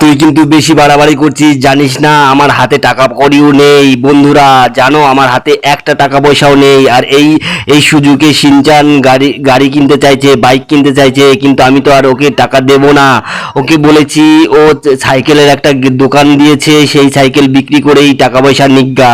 তুই কিন্তু বেশি বাড়াবাড়ি করছিস, জানিস না আমার হাতে টাকা কড়িও নেই। বন্ধুরা জানো আমার হাতে একটা টাকা পয়সাও নেই। আর এই এই সুযোগে শিনচান গাড়ি গাড়ি কিনতে চাইছে, বাইক কিনতে চাইছে, কিন্তু আমি তো আর ওকে টাকা দেবো না। ওকে বলেছি ও সাইকেলের একটা দোকান দিয়েছে, সেই সাইকেল বিক্রি করেই টাকা পয়সা নিজ্ঞা।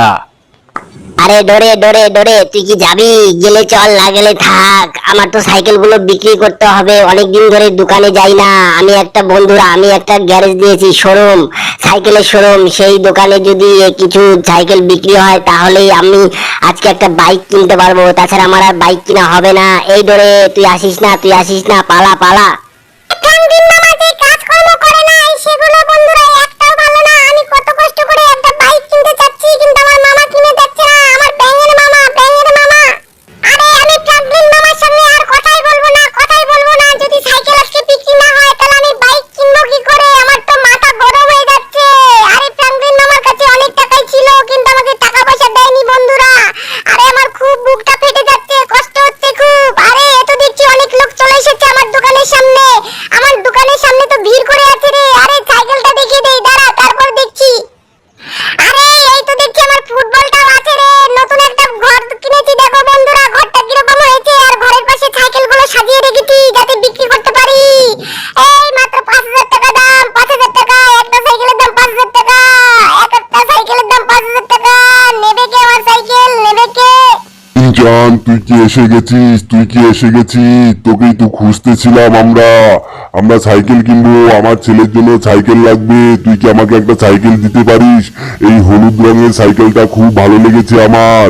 আরে ডরে ডরে ডরে তুই কি যাবি? গেলে চল, না গেলে থাক। আমার তো সাইকেল গুলো বিক্রি করতে হবে, অনেকদিন ধরে দোকানে যাই না। আমি একটা বন্ধুরা, আমি একটা গ্যারেজ দিয়েছি, শোরুম, সাইকেলের শোরুম। সেই দোকানে যদি কিছু সাইকেল বিক্রি হয় তাহলেই আমি আজকে একটা বাইক কিনতে পারবো। তাছাড়া আমার আর বাইক কিনা হবে না। এই ডরে তুই আসিস না, তুই আসিস না, পালা পালা। কাজকর্ম করে নাই সেগুলো বন্ধুরা একটাও ভালো না। আমি কত কষ্ট করে একটা বাইক কিনতে চাচ্ছি, কিন্তু আমার মামা কিনে দিচ্ছে না। আমার ব্যাঙের মামা, ব্যাঙের মামা। আরে আমি ফ্র্যাঙ্কলিন মামার সামনে আর কথাই বলবো না, কথাই বলবো না। যদি সাইকেল আজকে বিক্রি না হয় তাহলে আমি বাইক কিনবো কি করে? আমার তো মাথা গরম হয়ে যাচ্ছে। আরে ফ্র্যাঙ্কলিন মামার কাছে অনেক টাকাই ছিল, কিন্তু আমাকে টাকা পয়সা দেয়নি বন্ধুরা। আরে আমার খুব বুকটা ফেটে যাচ্ছে, কষ্ট হচ্ছে খুব। আরে এ তো দেখছি অনেক লোক চলে এসেছে আমার দোকানের সামনে। আমার দোকানের সামনে তো ভিড় করে আছে রে। আরে সাইকেলটা দেখিয়ে দেই, দাঁড়া, তারপর দেখছি। আরে এই তো দেখছি আমার ফুটবলটাও আছে রে। নতুন একটা ঘর কিনেছি, দেখো বন্ধুরা ঘরটা কিরকম হয়েছে। আর ঘরের পাশে সাইকেলগুলো সাজিয়ে রেখেছি যাতে বিক্রি করতে পারি। এই মাত্র ৫,০০০ টাকা দাম, ৫,০০০ টাকা। একটা সাইকেলের দাম ৫,০০০ টাকা। একটা সাইকেলের দাম ৫,০০০ টাকা। নেবে কে আমার সাইকেল? নেবে কে? জান, তুই কি এসে গেছিস? তুই কি এসে গেছিস? তোকেই তো খুঁজতেছিলাম। আমরা সাইকেল কিনবো, আমার ছেলের জন্য সাইকেল লাগবে। তুই কি আমাকে একটা সাইকেল দিতে পারিস? এই হলুদ রঙের সাইকেলটা খুব ভালো লেগেছে আমার।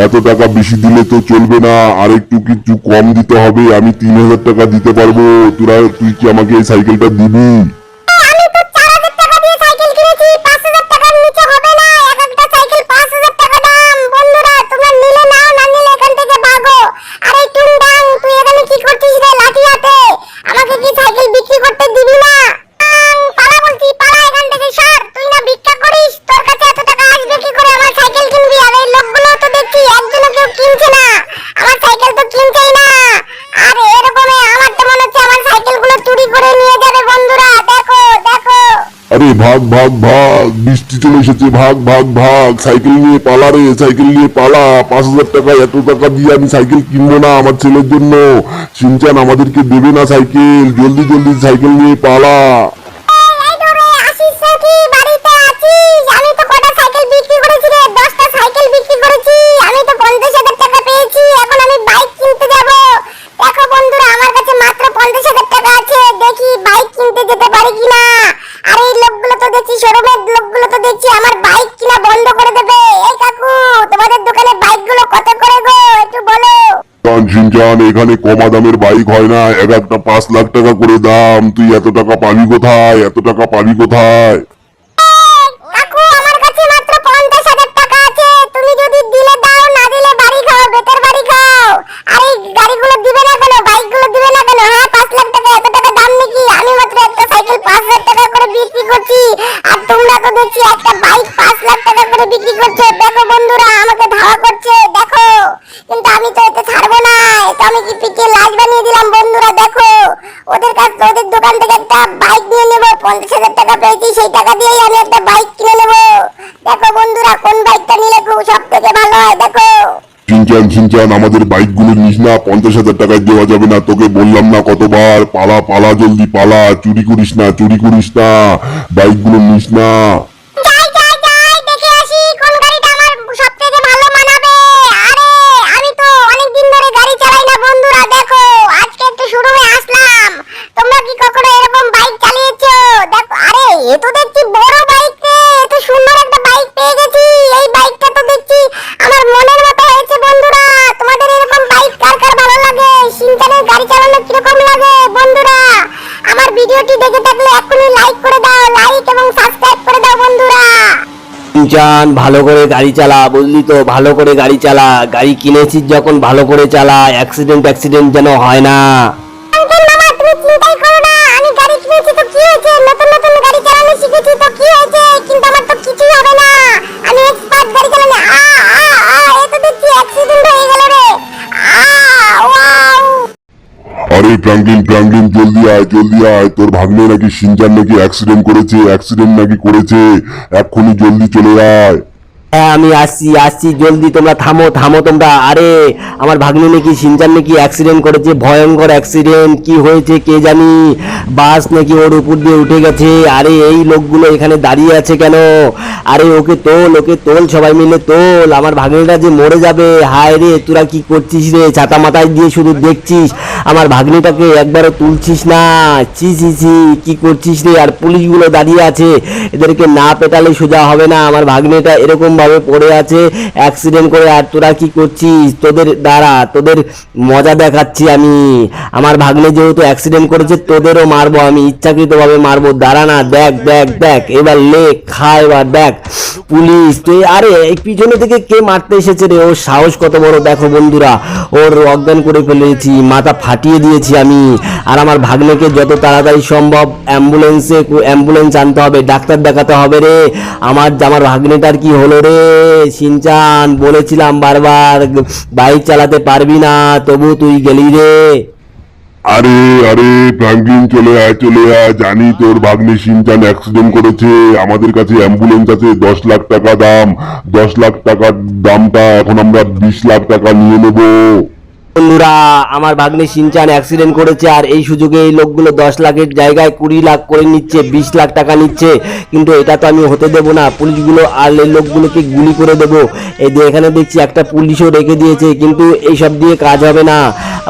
এত টাকা বেশি দিলে তো চলবে না, আর একটু কিছু কম দিতে হবে। আমি ৩,০০০ টাকা দিতে পারবো। তুই কি আমাকে এই সাইকেলটা দিবি? আমি তো ৪,০০০ টাকা দিয়ে সাইকেল কিনেছি, ৫,০০০ টাকার নিচে হবে না। এক একটা সাইকেল ৫,০০০ টাকা দাম। বন্ধুরা তোমরা নিলে নাও, না নিলে এখান থেকে ভাগো। আরে টুংডাং, তুই এখানে কি করছিস রে লাঠি হাতে? আমাকে কি সাইকেল বিক্রি করতে দিবি না? পালা বলছি, পালা এখান থেকে, সর। তুই না ভিক্ষা করিস, তোর কাছে এত টাকা আসবে কি করে আমার সাইকেল কিনবি? আর এই লোকগুলো তো দেখছি একজনও কেউ কিনছে না, আমার সাইকেল তো কিনছেই না। আরে এরকমই আমার তো মনে হচ্ছে আমার সাইকেলগুলো চুরি করে নিয়ে যাবে। বন্ধুরা দেখো দেখো। আরে ভাগ ভাগ ভাগ, বৃষ্টি চলে এসেছে, ভাগ ভাগ ভাগ। সাইকেল নিয়ে পালা রে, সাইকেল নিয়ে পালা। ৫,০০০ টাকা, এত টাকা দিয়ে আমি সাইকেল কিনবো না আমার ছেলের জন্য। শিনচান আমাদেরকে দেবে না সাইকেল। জলদি জলদি সাইকেল নিয়ে পালা। এই ধরে আসিস নাকি? বাড়িতে আছিস? আমি তো কটা সাইকেল বিক্রি করেছি রে, ১০টা সাইকেল বিক্রি করেছি। আমি তো ৫০,০০০ টাকা পেয়েছি। এখন আমি বাইক কিনতে যাব। দেখো বন্ধুরা আমার কাছে মাত্র ৫০,০০০ টাকা আছে। দেখি বাইক কিনতে যেতে পারি কিনা। আর এই লোকগুলো তো দেখছি, শোরুমের লোকগুলো তো দেখছি আমার বাইক কিনা বন্ধ করে দেবে। এই কাকু, তোমাদের দোকানে বাইকগুলো কত করে গো? একটু বলো। শিনচান, এখানে কমা দামের বাইক হয় না, এক একটা ৫,০০,০০০ টাকা করে দাম। তুই এত টাকা পাবি কোথায়? এত টাকা পাবি কোথায়? কাকু আমার কাছে মাত্র ৫০,০০০ টাকা আছে। তুমি যদি দিলে দাও, না দিলে বাড়ি খাও, বেতের বাড়ি খাও। আর এই গাড়িগুলো দিবে না কেন? বাইকগুলো দিবে না কেন? হ্যাঁ ৫,০০,০০০ টাকা এত টাকা দাম নাকি? আমি মাত্র একটা সাইকেল ৫,০০০ টাকা করে বিক্রি করছি, আর তোমরা তো দেখছি একটা বাইক ৫,০০,০০০ টাকা করে বিক্রি করছো। দেখো বন্ধুরা আমাকে ধাওয়া করছে, দেখো। কিন্তু আমি তো এতে ছাড়বো না। এটা আমি কি পিকে লাশ বানিয়ে দিলাম? বন্ধুরা দেখো, ওদের দোকান থেকে একটা বাইক নিয়ে নেব। ৫০,০০০ টাকা পেয়েছি, সেই টাকা দিয়েই আমি একটা বাইক কিনে নেব। দেখো বন্ধুরা কোন বাইকটা নিলে সব থেকে ভালো হয়, দেখো। শিনচান শিনচান, আমাদের বাইকগুলো নিস না, ৫০,০০০ টাকায় দেওয়া যাবে না। তোকে বললাম না কতবার, পালা পালা, জলদি পালা। চুরি করিস না, চুরি করিস না, বাইকগুলো নিস না। যাই যাই যাই, দেখে আসি কোন গাড়িটা আমার সব থেকে ভালো মানাবে। আরে আমি তো অনেক দিন ধরে গাড়ি চালাই না বন্ধুরা, দেখো আজকে একটু শোরুমে আসলাম। তোমরা কি কখনো এরকম বাইক চালিয়েছো? দেখো, আরে এ তো দেখছি বড় বাইক রে। এত সুন্দর একটা বাইক পেয়ে গেছি। এই বাইকটা তো দেখছি আমার মনের মতো হয়েছে বন্ধুরা। তোমাদের এরকম বাইক কার কার ভালো লাগে? শিনচানের গাড়ি চালানো কিরকম লাগে বন্ধুরা? আমার ভিডিওটি দেখে থাকলে এখনই লাইক করে দাও, লাইক এবং সাবস্ক্রাইব করে দাও বন্ধুরা। শিনচান ভালো করে গাড়ি চালা, বুঝলি তো? ভালো করে গাড়ি চালা। গাড়ি কিনেছিস যখন ভালো করে চালা, অ্যাক্সিডেন্ট যেন হয় না। আঙ্কেল মামা তুমি চিন্তাই করো না। আমি গাড়ি কিনেছি তো কি হয়েছে? নতুন নতুন গাড়ি চালানো শিখেছি তো কি হয়েছে? কিন্তু আমার তো কিছুই হবে না। আমি এক্সপার্ট গাড়ি চালানো। এ তো দেখছি অ্যাক্সিডেন্ট হয়ে গেল রে। ওয়াও। আরে আরে ফ্র্যাঙ্কলিন ফ্র্যাঙ্কলিন জলদি আয় তোর ভাগ্নে নাকি শিনচান নাকি অ্যাক্সিডেন্ট করেছে এক্ষুনি জলদি চলে আয়। হ্যাঁ আমি আসছি জলদি, তোমরা থামো তোমরা। আরে আমার ভাগ্নে নাকি শিনচান নাকি অ্যাক্সিডেন্ট করেছে, ভয়ঙ্কর অ্যাক্সিডেন্ট, কি হয়েছে কে জানি, বাস নাকি ওর উপর দিয়ে উঠে গেছে। আরে এই লোকগুলো এখানে দাঁড়িয়ে আছে কেন? আরে ওকে তোল সবাই মিলে তোল, আমার ভাগ্নেটা যে মরে যাবে। হায় রে, তোরা কি করছিস রে? ছাতা মাথায় দিয়ে শুধু দেখছিস, আমার ভাগ্নিটাকে একবারও তুলছিস না। ছি কি করছিস রে? আর পুলিশগুলো দাঁড়িয়ে আছে, এদেরকে না পেটালে সোজা হবে না। আমার ভাগ্নেটা এরকম ভাবে পড়ে আছে অ্যাক্সিডেন্ট করে, আর তোরা কি করছিস? তোদের মজা দেখাচ্ছি আমি। আমার ভাগ্নে যেহেতু অ্যাক্সিডেন্ট করেছে, তোদেরও মারবো আমি, ইচ্ছাকৃতভাবে মারবো। দাঁড়া না, দেখ এবার লে খা, এবার দেখ। পুলিশ তুই, আরে এই পিছনে থেকে কে মারতে এসেছে রে? ওর সাহস কত বড় দেখো বন্ধুরা, ওর অজ্ঞান করে ফেলেছি, মাথা ফাটিয়ে দিয়েছি আমি। আর আমার ভাগ্নেকে যত তাড়াতাড়ি সম্ভব অ্যাম্বুলেন্স আনতে হবে, ডাক্তার দেখাতে হবে রে। আমার ভাগ্নেটার কি হলো রে? শিনচান বলেছিলাম বারবার বাইক চালাতে পারবি না, তবু তুই গেলি রে। আরে ফ্র্যাঙ্কলিন চলে আয় জানি তোর ভাগ্নে শিনচান অ্যাক্সিডেন্ট করেছে। আমাদের কাছে অ্যাম্বুলেন্স আছে 10 লাখ টাকা দাম, 10 লাখ টাকার দামটা এখন আমরা 20 লাখ টাকা নিয়ে নেবো। বন্ধুরা, আমার ভাগ্নে শিনচান অ্যাক্সিডেন্ট করেছে, আর এই সুযোগে এই লোকগুলো 10 লাখের জায়গায় 20 লাখ করে নিচ্ছে, 20 লাখ টাকা নিচ্ছে। কিন্তু এটা তো আমি হতে দেবো না, পুলিশগুলো আর এই লোকগুলোকে গুলি করে দেবো। এই যে এখানে দেখছি একটা পুলিশও রেখে দিয়েছে, কিন্তু এইসব দিয়ে কাজ হবে না।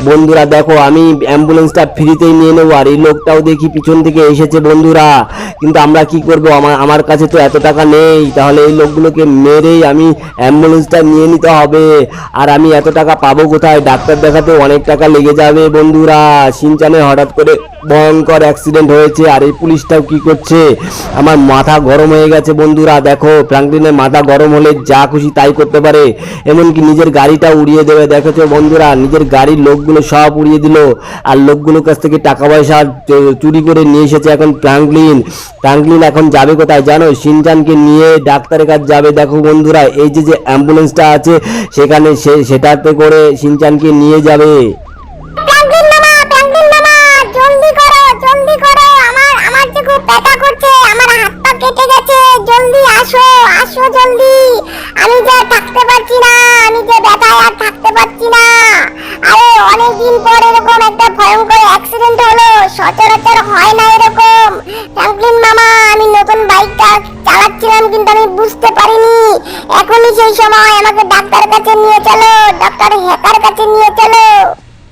বন্ধুরা দেখো, আমি অ্যাম্বুলেন্সটা ফ্রিতেই নিয়ে নেবো। আর এই লোকটাও দেখি পিছন থেকে এসেছে বন্ধুরা, কিন্তু আমরা কি করব? আমার কাছে তো এত টাকা নেই, তাহলে এই লোকগুলোকে মেরেই আমি অ্যাম্বুলেন্সটা নিয়ে নিতে হবে। আর আমি এত টাকা পাবো কোথায়? ডাক্তার দেখাতে অনেক টাকা লেগে যাবে বন্ধুরা। শিনচানের হঠাৎ করে ভয়ঙ্কর অ্যাক্সিডেন্ট হয়েছে, আর এই পুলিশটাও কি করছে? আমার মাথা গরম হয়ে গেছে বন্ধুরা। দেখো, ফ্র্যাঙ্কলিনের মাথা গরম হলে যা খুশি তাই করতে পারে, এমনকি নিজের গাড়িটা উড়িয়ে দেবে। দেখেছো বন্ধুরা, নিজের গাড়ির লোকগুলো সব উড়িয়ে দিল, আর লোকগুলোর কাছ থেকে টাকা পয়সা চুরি করে নিয়ে এসেছে এখন ফ্র্যাঙ্কলিন এখন যাবে কোথায় জানো? শিনচানকে নিয়ে ডাক্তারের কাছে যাবে। দেখো বন্ধুরা, এই যে অ্যাম্বুলেন্সটা আছে সেখানে সেটাতে করে শিনচানকে নিয়ে যাবে। প্রাঙ্কলিন মামা জলদি করো, আমার যে খুব ব্যথা করছে, আমার হাত পা কেটে গেছে, জলদি আসো জলদি। আমি যে আর থাকতে পারছি না, আমি যে ব্যথায় আর থাকতে পারছি না। আরে অনেকদিন পর এরকম একটা ভয়ঙ্কর অ্যাক্সিডেন্ট হলো, সচরাচর হয় না এরকম। ফ্র্যাঙ্কলিন মামা, আমি নতুন বাইকটা চালাচ্ছিলাম, কিন্তু আমি বুঝতে পারিনি। এখনই সেই সময়, আমাকে ডাক্তারের কাছে নিয়ে চলো, ডক্টর হ্যাকার কাছে নিয়ে চলো।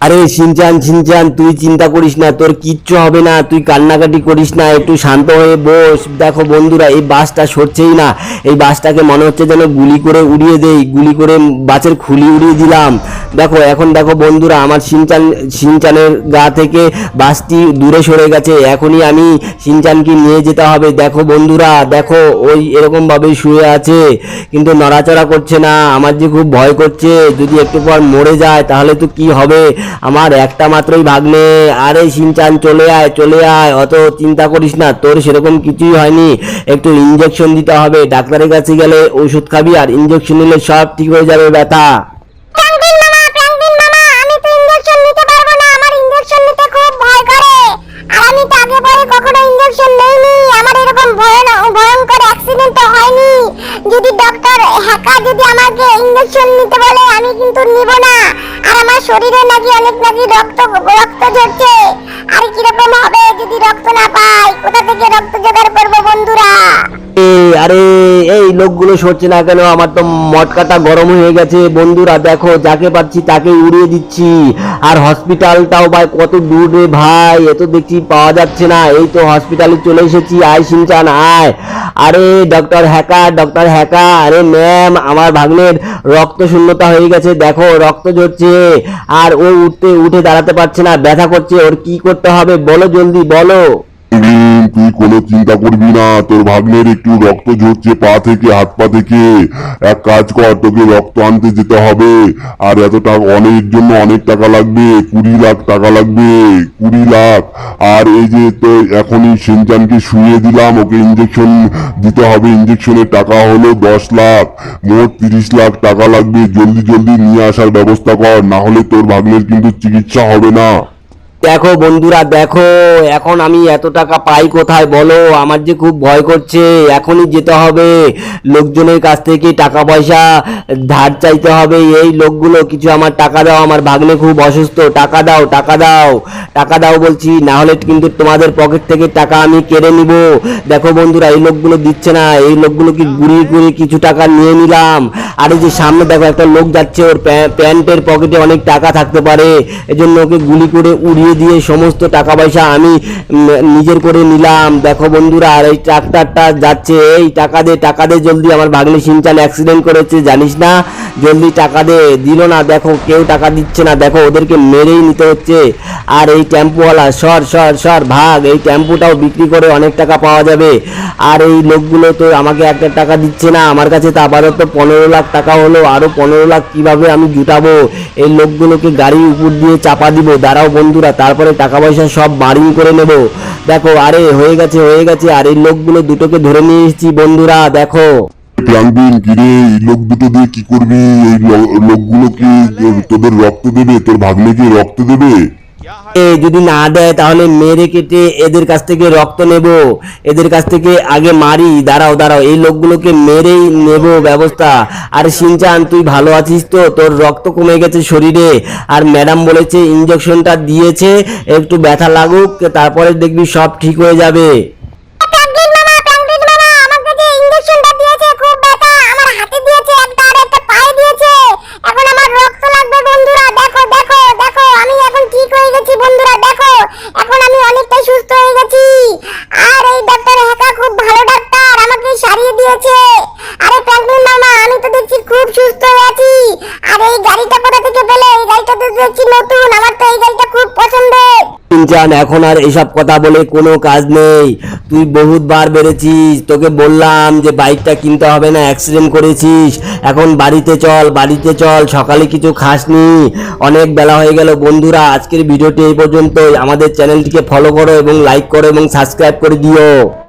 আরে শিনচান তুই চিন্তা করিস না, তোর কিচ্ছু হবে না, তুই কান্নাকাটি করিস না, একটু শান্ত হয়ে বস। দেখো বন্ধুরা, এই বাসটা সরছেই না, এই বাসটাকে মনে হচ্ছে যেন গুলি করে উড়িয়ে দেই, গুলি করে বাসের খুলি উড়িয়ে দিলাম। এখন দেখো বন্ধুরা, আমার শিনচানের গা থেকে বাসটি দূরে সরে গেছে, এখনই আমি শিনচানকে নিয়ে যেতে হবে। দেখো বন্ধুরা, দেখো ওই এরকম ভাবে শুয়ে আছে, কিন্তু নড়াচড়া করছে না। আমার যে খুব ভয় করছে, যদি একটু পর মরে যায় তাহলে তো কি হবে? আমার একটা মাত্রই ভাগ্নে। আরে শিনচান চলে আয়, অত চিন্তা করিস না, তোর সেরকম কিছুই হয়নি। একটু ইনজেকশন দিতে হবে, ডাক্তারের কাছে গেলে ওষুধ খাবি, আর ইনজেকশন নিলে সব ঠিক হয়ে যাবে ব্যথা। প্রাঙ্কলিন মামা, আমি তো ইনজেকশন নিতে পারবো না, আমার ইনজেকশন নিতে খুব ভয় করে। আর আমি তো আগে পরে কখনো ইনজেকশন নেইনি, আমার এরকম ভয়ঙ্কর অ্যাক্সিডেন্ট তো হয়নি। যদি ডক্টর হ্যাকার যদি আমাকে ইনজেকশন নিতে বলে, আমি কিন্তু নিব না। আর আমার শরীরে নাকি অনেক রক্ত ঝরছে। আর কিরকম হবে যদি রক্ত না পাই? কোথা থেকে রক্ত জোগাড় করবো বন্ধুরা? আরে এই লোকগুলো সরছে না কেন? আমার তো মটকাটা গরম হয়ে গেছে বন্ধুরা। দেখো, যাকে পাচ্ছি তাকে উড়িয়ে দিচ্ছি। আর হসপিটালটাও ভাই কত দূর রে ভাই, এত দেখছি পাওয়া যাচ্ছে না। এই তো হসপিটালে চলে এসেছি, আয় শিনচান আয়। আরে ডক্টর হ্যাকার, আরে ম্যাম, আমার ভাগ্নের রক্ত শূন্যতা হয়ে গেছে, দেখো রক্ত ঝরছে, আর ও উঠে দাঁড়াতে পারছে না, ব্যথা করছে। ওর কি করতে হবে বলো, জলদি বলো। তুই কোনো চিন্তা করবি না, তোর ভাগ্নের একটু রক্ত ঝরছে পা থেকে, হাত পা থেকে। এক কাজ কর, তোকে রক্ত আনতে যেতে হবে, আর এত টাকা অনেক জন্য অনেক টাকা লাগবে, 20 লাখ টাকা লাগবে, 20 লাখ। আর এই যে তো এখনই শিনচানকে শুয়ে দিলাম, ওকে ইনজেকশন দিতে হবে, ইনজেকশনের টাকা হলো 10 লাখ, মোট 30 লাখ টাকা লাগবে। জলদি নিয়ে আসার ব্যবস্থা কর, না হলে তোর ভাগ্নের কিন্তু চিকিৎসা হবে না। দেখো বন্ধুরা দেখো, এখন আমি এত টাকা পাই কোথায় বলো? আমার যে খুব ভয় করছে, এখনই যেতে হবে লোকজনের কাছ থেকে টাকা পয়সা ধার চাইতে হবে। এই লোকগুলো কিছু আমার টাকা দাও, আমার ভাগ্নে খুব অসুস্থ, টাকা দাও টাকা দাও টাকা দাও বলছি, না হলে কিন্তু তোমাদের পকেট থেকে টাকা আমি কেড়ে নিব। দেখো বন্ধুরা, এই লোকগুলো দিচ্ছে না, এই লোকগুলোকে গুড়িয়ে গুড়িয়ে কিছু টাকা নিয়ে নিলাম। আর এই যে সামনে দেখো একটা লোক যাচ্ছে, ওর প্যান্টের পকেটে অনেক টাকা থাকতে পারে, এজন্য ওকে গুলি করে উড়িয়ে দিয়ে সমস্ত টাকা পয়সা আমি নিজের করে নিলাম। দেখো বন্ধুরা, আর এই ট্রাক্টরটা যাচ্ছে, এই টাকা দে জলদি, আমার ভাগ্নে শিনচান অ্যাক্সিডেন্ট করেছে জানিস না, জলদি টাকা দে। দিল না, দেখো কেউ টাকা দিচ্ছে না, দেখো ওদেরকে মেরেই নিতে হচ্ছে। আর এই টেম্পুওয়ালা সর সর সর ভাগ, এই টেম্পুটাও বিক্রি করে অনেক টাকা পাওয়া যাবে। আর এই লোকগুলো তো আমাকে একটা টাকা দিচ্ছে না, আমার কাছে তো আপাতত 15 লাখ টাকা হলো, আরো 15 লাখ কিভাবে আমি জুটাবো? এই লোকগুলোকে গাড়ির উপর দিয়ে চাপা দিব। দাঁড়াও বন্ধুরা, তারপরে টাকা পয়সা সব বাড়িং করে নেব। দেখো, আরে হয়ে গেছে হয়ে গেছে। আর এই লোকগুলো দুটোকে ধরে নিয়ে এসেছি বন্ধুরা, দেখো। প্রাঙ্গিন কিরে, এই লোক দুটো দিয়ে কি করবি? এই লোকগুলো কি তোদের রক্ত দেবে? তোর ভাগ্নেকে রক্ত দেবে? যদি না দেয় তাহলে মেরে কেটে এদের কাছ থেকে রক্ত নেব, এদের কাছ থেকে আগে মারি। দাঁড়াও দাঁড়াও, এই লোকগুলোকে মেরেই নেব ব্যবস্থা। আর শিনচান, তুই ভালো আছিস তো? তোর রক্ত কমে গেছে শরীরে, আর ম্যাডাম বলেছে ইঞ্জেকশনটা দিয়েছে, একটু ব্যথা লাগুক, তারপরে দেখবি সব ঠিক হয়ে যাবে। প্রাঙ্গিন মামা আমাকে যে ইনজেকশনটা দিয়েছে খুব ব্যথা, আমার হাতে দিয়েছে একটা, আর একটা পায়ে দিয়েছে। এখন আমার রক্ত লাগবে বন্ধুরা, দেখো দেখো দেখো, আমি এখন ঠিক হয়ে গেছি বন্ধুরা, দেখো এখন আমি অনেকটাই সুস্থ হয়ে গেছি। আর এই ডাক্তার হেকা খুব ভালো ডাক্তার, আমাকে সারিয়ে দিয়েছে। আরে প্রাঙ্গিন মামা, আমি তো দেখছি খুব সুস্থ হয়ে আছি। আর এই গাড়িটা কোথা থেকে পেলে? এই গাড়িটা তো দেখছি নতুন, আমার তো এই গাড়িটা খুব পছন্দের। শিনচান, এখন আর এসব কথা বলে কোনো কাজ নেই, তুই বহুতবার বেড়েছিস, তোকে বললাম যে বাইকটা কিনতে হবে না, অ্যাক্সিডেন্ট করেছিস, এখন বাড়িতে চল বাড়িতে চল, সকালে কিছু খাসনি, অনেক বেলা হয়ে গেল। বন্ধুরা, আজকের ভিডিওটি এই পর্যন্তই। আমাদের চ্যানেলটিকে ফলো করো এবং লাইক করো এবং সাবস্ক্রাইব করে দিও।